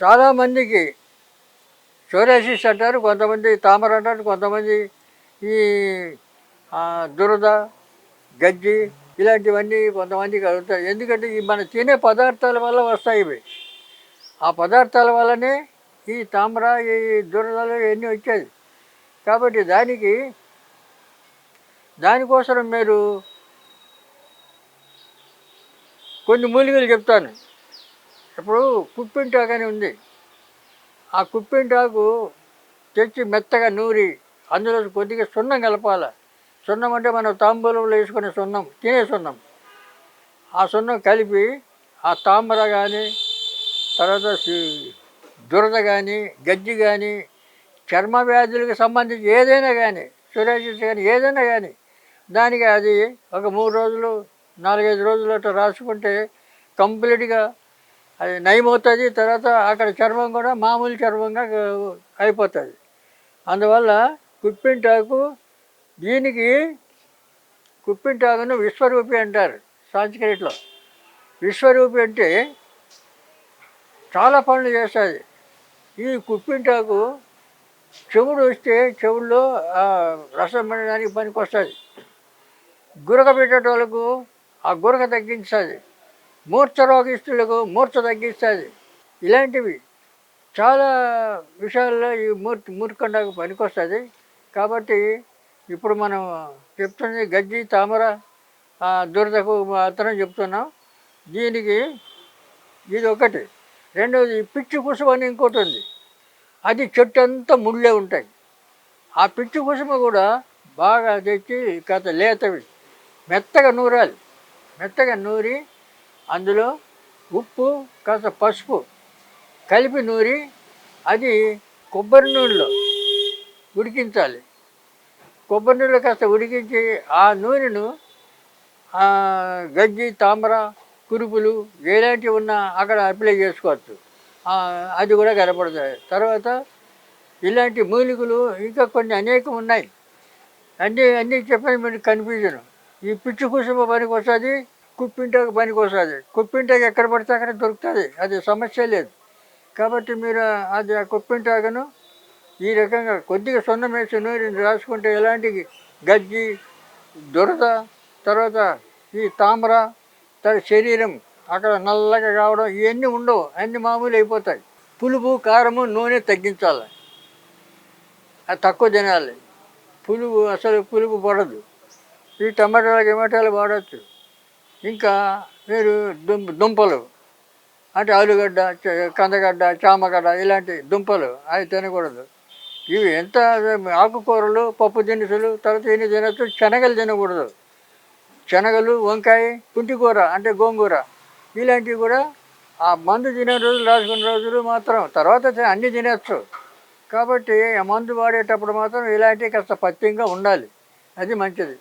చాలామందికి సోరియాసిస్ అంటారు, కొంతమంది తామర అంటారు, కొంతమంది ఈ దురద, గజ్జి ఇలాంటివన్నీ కొంతమందికి కలుగుతాయి. ఎందుకంటే ఈ మన తినే పదార్థాల వల్ల వస్తాయి ఇవి. ఆ పదార్థాల వల్లనే ఈ తామర, ఈ దురదలు ఇవన్నీ వచ్చేది. కాబట్టి దానికోసం మీరు కొన్ని మూలికలు చెప్తాను. ఇప్పుడు కుప్పింటాకు అని ఉంది. ఆ కుప్పింటాకు తెచ్చి మెత్తగా నూరి అందులో కొద్దిగా సున్నం కలపాలి. సున్నం అంటే మనం తాంబూలంలో వేసుకునే సున్నం, తినే సున్నం. ఆ సున్నం కలిపి ఆ తామర కానీ, తర్వాత దురద కానీ, గజ్జి కానీ, చర్మ వ్యాధులకు సంబంధించి ఏదైనా కానీ, సోరియాసిస్ కానీ ఏదైనా కానీ, దానికి అది ఒక 3 రోజులు 4-5 రోజులు అట్లా రాసుకుంటే కంప్లీట్గా అది నయమవుతుంది. తర్వాత అక్కడ చర్మం కూడా మామూలు చర్మంగా అయిపోతుంది. అందువల్ల కుప్పింటాకు, దీనికి కుప్పింటాకును విశ్వరూపి అంటారు సాంస్క్రిట్లో. విశ్వరూపి అంటే చాలా పనులు చేస్తుంది. ఈ కుప్పింటాకు చెవుడు వస్తే చెవుల్లో రసం పడడానికి పనికి వస్తుంది. గురక పెట్టేటోళ్ళకు ఆ గురక తగ్గించుతుంది. మూర్ఛ రోగిస్తులకు మూర్ఛ తగ్గిస్తుంది. ఇలాంటివి చాలా విషయాల్లో ఈ మూర్ఖండాకు పనికొస్తుంది. కాబట్టి ఇప్పుడు మనం చెప్తుంది గజ్జి, తామర, దురదకు మాత్రం చెప్తున్నాం. దీనికి ఇది ఒకటి. రెండవది పిచ్చి కుసుమ అని ఇంకోటి ఉంది. అది చెట్టు అంతా ముళ్ళే ఉంటాయి. ఆ పిచ్చి కుసుమ కూడా బాగా తెచ్చి కాస్త లేతవి మెత్తగా నూరాలి. మెత్తగా నూరి అందులో ఉప్పు, కాస్త పసుపు కలిపి నూరి అది కొబ్బరి నూనెలో ఉడికించాలి. కొబ్బరి నూనెలో కాస్త ఉడికించి ఆ నూనెను గజ్జి, తామర, కురుపులు ఎలాంటివి ఉన్నా అక్కడ అప్లై చేసుకోవచ్చు. అది కూడా కనపడుతుంది. తర్వాత ఇలాంటి మూలికలు ఇంకా కొన్ని అనేకం ఉన్నాయి. అన్నీ చెప్పని మీకు కన్ఫ్యూజన్. ఈ పిచ్చి కుసుమ పనికి వస్తుంది, కుప్పింటాకు పనికి వస్తుంది. కుప్పింటాకు ఎక్కడ పడితే అక్కడ దొరుకుతుంది, అది సమస్య లేదు. కాబట్టి మీరు అది ఆ కుప్పింటాకును ఈ రకంగా కొద్దిగా సున్నం వేసి నూరి రాసుకుంటే ఎలాంటి గజ్జి, దురద, తర్వాత ఈ తామర, తర్వాత శరీరం అక్కడ నల్లగా కావడం ఇవన్నీ ఉండవు, అన్నీ మామూలు అయిపోతాయి. పులుపు, కారము, నూనె తగ్గించాలి, అది తక్కువ తినాలి. అసలు పులుపు పడదు. ఈ టమాటాలు వాడచ్చు. ఇంకా మీరు దుంపలు అంటే ఆలుగడ్డ, కందగడ్డ, చామగడ్డ ఇలాంటి దుంపలు అవి తినకూడదు. ఇవి ఎంత ఆకుకూరలు, పప్పు దినుసులు, తర్వాత ఎన్ని తినచ్చు. శనగలు తినకూడదు. శనగలు, వంకాయ, పుంటికూర అంటే గోంగూర ఇలాంటివి కూడా ఆ మందు తినే రోజులు, రాసుకునే రోజులు మాత్రం, తర్వాత అన్నీ తినచ్చు. కాబట్టి ఆ మందు వాడేటప్పుడు మాత్రం ఇలాంటివి కాస్త పథ్యంగా ఉండాలి, అది మంచిది.